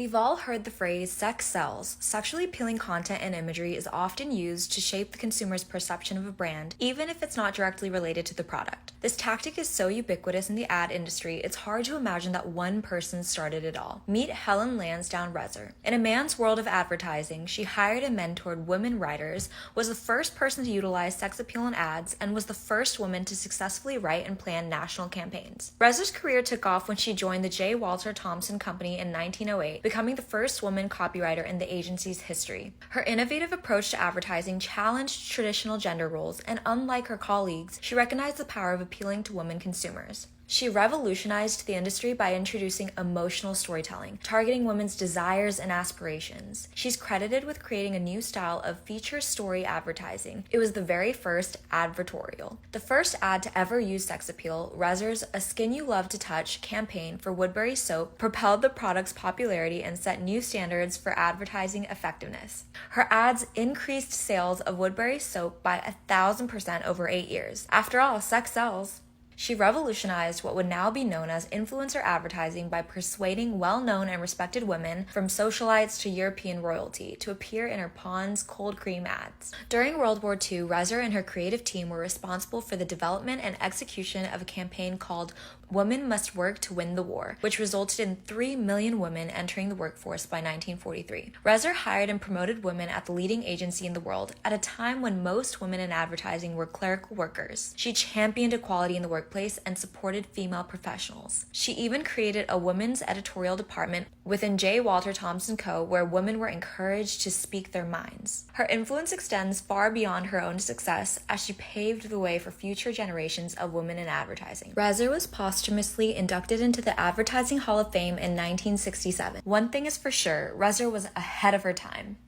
We've all heard the phrase sex sells. Sexually appealing content and imagery is often used to shape the consumer's perception of a brand, even if it's not directly related to the product. This tactic is so ubiquitous in the ad industry, it's hard to imagine that one person started it all. Meet Helen Lansdowne Resor. In a man's world of advertising, she hired and mentored women writers, was the first person to utilize sex appeal in ads, and was the first woman to successfully write and plan national campaigns. Resor's career took off when she joined the J. Walter Thompson Company in 1908, becoming the first woman copywriter in the agency's history. Her innovative approach to advertising challenged traditional gender roles, and unlike her colleagues, she recognized the power of appealing to women consumers. She revolutionized the industry by introducing emotional storytelling, targeting women's desires and aspirations. She's credited with creating a new style of feature story advertising. It was the very first advertorial. The first ad to ever use sex appeal, Resor's A Skin You Love to Touch campaign for Woodbury Soap propelled the product's popularity and set new standards for advertising effectiveness. Her ads increased sales of Woodbury Soap by 1,000% over 8 years. After all, sex sells. She revolutionized what would now be known as influencer advertising by persuading well-known and respected women, from socialites to European royalty, to appear in her Pond's cold cream ads. During World War II, Resor and her creative team were responsible for the development and execution of a campaign called Women Must Work to Win the War, which resulted in 3 million women entering the workforce by 1943. Resor hired and promoted women at the leading agency in the world at a time when most women in advertising were clerical workers. She championed equality in the workplace and supported female professionals. She even created a women's editorial department within J. Walter Thompson Co., where women were encouraged to speak their minds. Her influence extends far beyond her own success, as she paved the way for future generations of women in advertising. Resor was posthumously inducted into the Advertising Hall of Fame in 1967. One thing is for sure, Resor was ahead of her time.